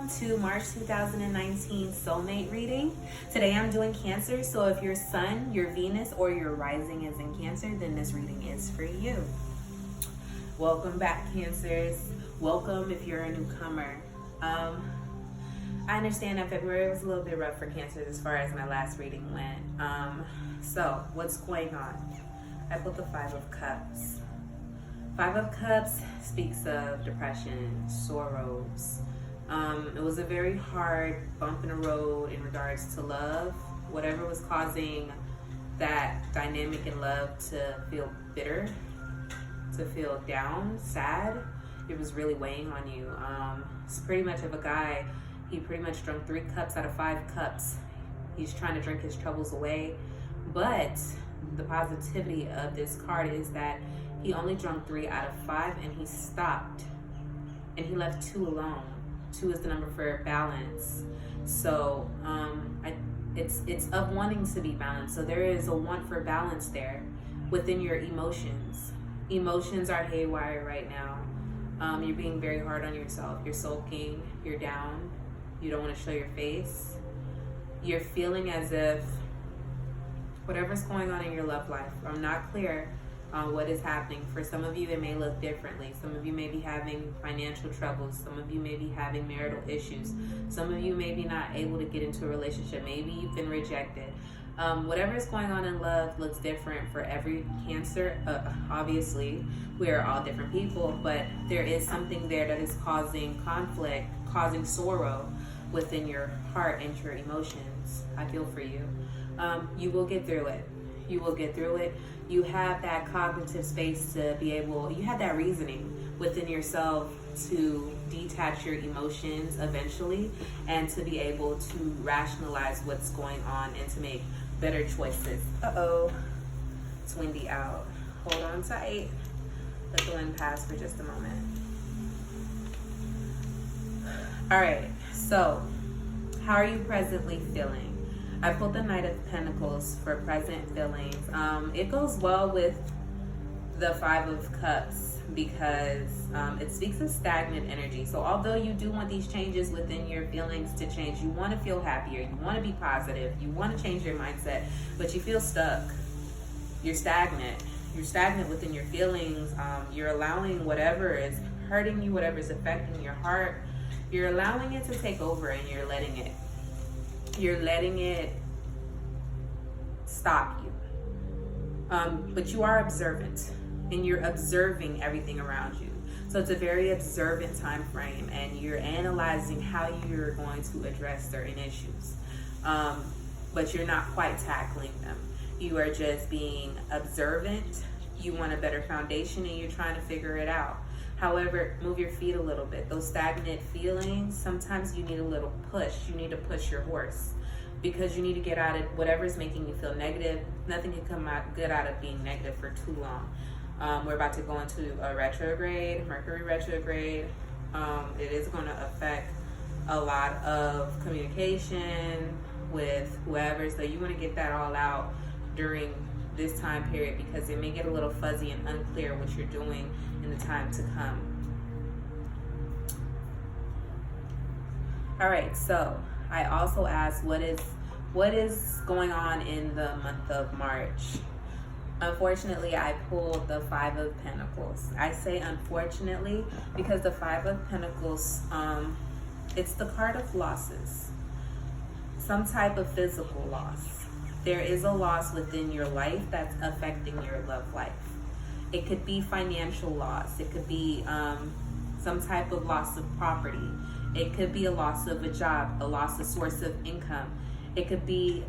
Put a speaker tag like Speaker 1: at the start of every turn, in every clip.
Speaker 1: to March 2019 soulmate reading. Today I'm doing Cancer, so if your sun, your Venus, or your rising is in Cancer, then this reading is for you. Welcome back, Cancers. Welcome if you're a newcomer. I understand that February was a little bit rough for Cancers as far as my last reading went. So what's going on? I put the Five of Cups. Five of Cups speaks of depression, sorrows. It was a very hard bump in the road in regards to love. Whatever was causing that dynamic in love to feel bitter, to feel down, sad, it was really weighing on you. It's pretty much of a guy, he pretty much drank 3 cups out of 5 cups. He's trying to drink his troubles away. But the positivity of this card is that he only drank 3 out of 5 and he stopped. And he left 2 alone. 2 is the number for balance. So it's of wanting to be balanced. So there is a want for balance there within your emotions. Emotions are haywire right now. You're being very hard on yourself. You're sulking. You're down. You don't want to show your face. You're feeling as if whatever's going on in your love life, I'm not clear on what is happening. For some of you, it may look differently. Some of you may be having financial troubles. Some of you may be having marital issues. Some of you may be not able to get into a relationship. Maybe you've been rejected. Whatever is going on in love looks different for every Cancer. Obviously, we are all different people, but there is something there that is causing conflict, causing sorrow within your heart and your emotions. I feel for you. You will get through it. You will get through it. You have that cognitive space to be able, you have that reasoning within yourself to detach your emotions eventually and to be able to rationalize what's going on and to make better choices. Uh-oh, it's windy out. Hold on tight. Let the wind pass for just a moment. All right, so how are you presently feeling? I pulled the Knight of Pentacles for present feelings. It goes well with the Five of Cups because it speaks of stagnant energy. So although you do want these changes within your feelings to change, you want to feel happier, you want to be positive, you want to change your mindset, but you feel stuck. You're stagnant. You're stagnant within your feelings. You're allowing whatever is hurting you, whatever is affecting your heart, you're allowing it to take over and you're letting it. You're letting it stop you. But you are observant and you're observing everything around you. So it's a very observant time frame and you're analyzing how you're going to address certain issues. But you're not quite tackling them. You are just being observant. You want a better foundation and you're trying to figure it out. However, move your feet a little bit. Those stagnant feelings, sometimes you need a little push. You need to push your horse because you need to get out of whatever's making you feel negative. Nothing can come out good out of being negative for too long. We're about to go into a retrograde, Mercury retrograde. It is going to affect a lot of communication with whoever. So you want to get that all out during this time period because it may get a little fuzzy and unclear what you're doing in the time to come. All right, so I also asked what is going on in the month of March. Unfortunately, I pulled the Five of Pentacles. I say unfortunately because the Five of Pentacles, it's the card of losses, some type of physical loss. There is a loss within your life that's affecting your love life. It could be financial loss. It could be some type of loss of property. It could be a loss of a job, a loss of source of income. It could be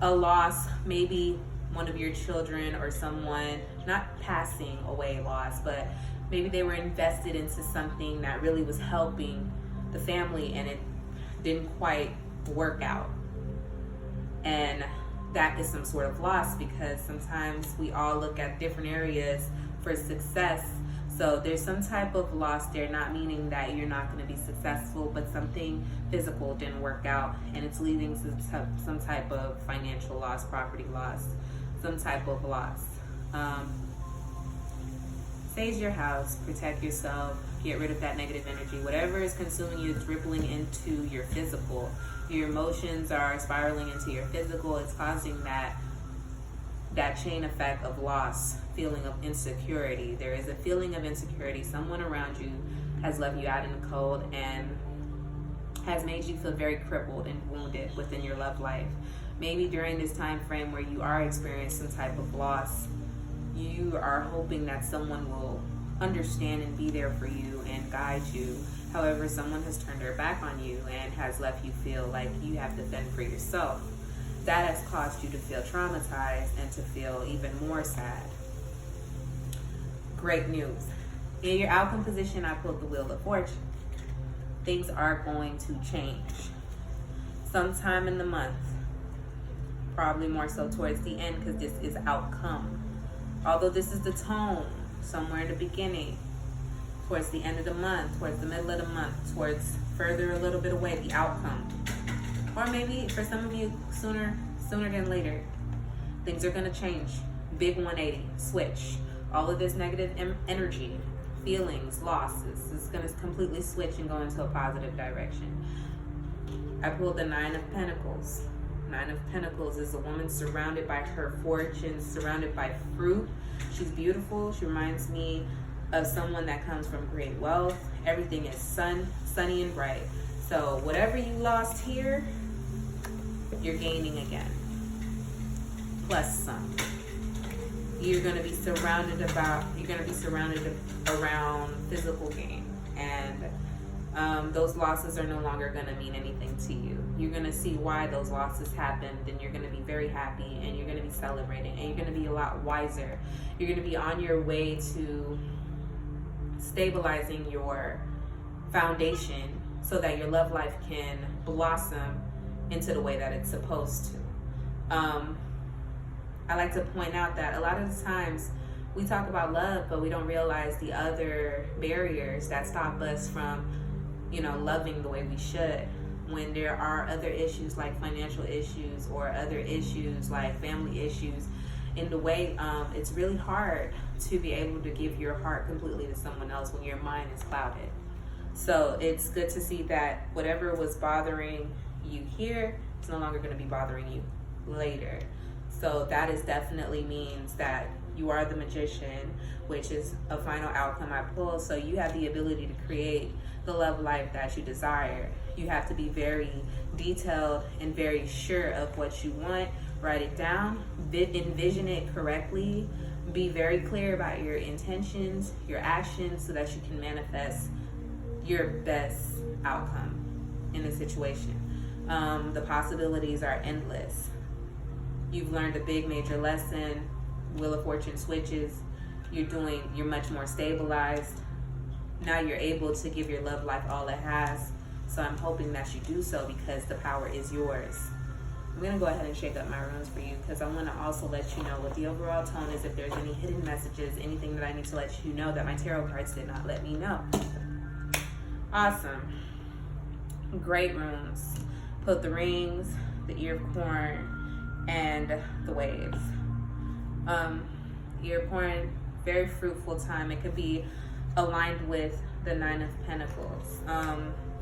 Speaker 1: a loss, maybe one of your children or someone, not passing away loss, but maybe they were invested into something that really was helping the family and it didn't quite work out. And that is some sort of loss because sometimes we all look at different areas for success. So there's some type of loss there, not meaning that you're not going to be successful, but something physical didn't work out and it's leading to some type of financial loss, property loss, some type of loss. Sage your house, protect yourself, Get rid of that negative energy. Whatever is consuming you is rippling into your physical. Your emotions are spiraling into your physical. It's causing that chain effect of loss, feeling of insecurity. There is a feeling of insecurity. Someone around you has left you out in the cold and has made you feel very crippled and wounded within your love life. Maybe during this time frame where you are experiencing some type of loss, you are hoping that someone will understand and be there for you and guide you. However, someone has turned their back on you and has left you feel like you have to fend for yourself. That has caused you to feel traumatized and to feel even more sad. Great news. In your outcome position, I pulled the Wheel of Fortune. Things are going to change sometime in the month, probably more so towards the end, because this is outcome. Although this is the tone, somewhere in the beginning, towards the end of the month, towards the middle of the month, towards further a little bit away, the outcome. Or maybe for some of you sooner than later, things are going to change. Big 180, switch. All of this negative energy, feelings, losses, is going to completely switch and go into a positive direction. I pulled the Nine of Pentacles. Nine of Pentacles is a woman surrounded by her fortune, surrounded by fruit. She's beautiful. She reminds me of someone that comes from great wealth. Everything is sunny and bright. So whatever you lost here, you're gaining again. Plus some. You're going to be surrounded around physical gain, and those losses are no longer going to mean anything to you. You're going to see why those losses happened, and you're going to be very happy, and you're going to be celebrating, and you're going to be a lot wiser. You're going to be on your way to stabilizing your foundation so that your love life can blossom into the way that it's supposed to. I like to point out that a lot of the times we talk about love, but we don't realize the other barriers that stop us from, loving the way we should. When there are other issues like financial issues or other issues like family issues in the way, it's really hard to be able to give your heart completely to someone else when your mind is clouded. So it's good to see that whatever was bothering you here, it's no longer going to be bothering you later. So that is definitely means that you are the Magician, which is a final outcome I pull. So you have the ability to create the love life that you desire. You have to be very detailed and very sure of what you want. Write it down, envision it correctly, be very clear about your intentions, your actions, so that you can manifest your best outcome in the situation. The possibilities are endless. You've learned a big major lesson. Wheel of Fortune switches. You're much more stabilized. Now you're able to give your love life all it has. So I'm hoping that you do so, because the power is yours. I'm going to go ahead and shake up my runes for you, because I want to also let you know what the overall tone is, if there's any hidden messages, anything that I need to let you know that my tarot cards did not let me know. Awesome. Great runes. Put the rings, the ear of corn, and the waves. Ear of corn, very fruitful time. It could be aligned with the Nine of Pentacles.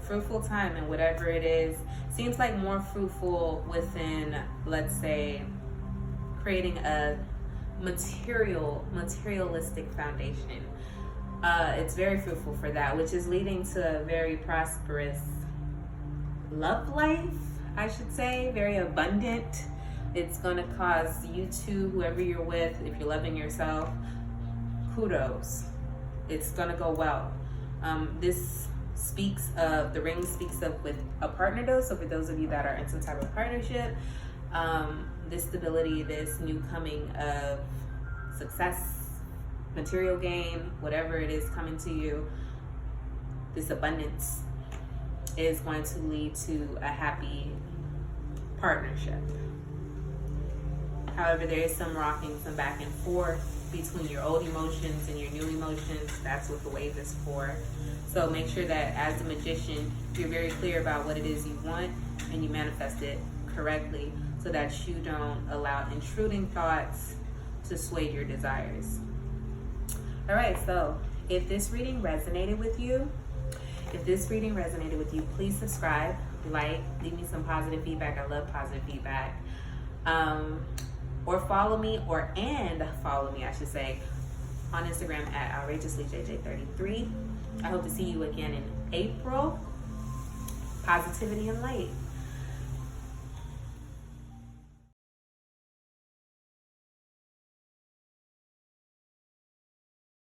Speaker 1: Fruitful time, and whatever it is, seems like more fruitful within, let's say, creating a materialistic foundation. It's very fruitful for that, which is leading to a very prosperous love life, I should say, very abundant. It's going to cause you to, whoever you're with, if you're loving yourself, kudos. It's going to go well. This speaks of, the ring speaks of with a partner though, so for those of you that are in some type of partnership, this stability, this new coming of success, material gain, whatever it is coming to you, this abundance is going to lead to a happy partnership. However, there is some rocking, some back and forth between your old emotions and your new emotions. That's what the wave is for. So make sure that as the Magician, you're very clear about what it is you want and you manifest it correctly, so that you don't allow intruding thoughts to sway your desires. All right, so If this reading resonated with you, please subscribe, like, leave me some positive feedback. I love positive feedback. Or follow me, I should say, on Instagram at outrageouslyjj33. I hope to see you again in April. Positivity and light.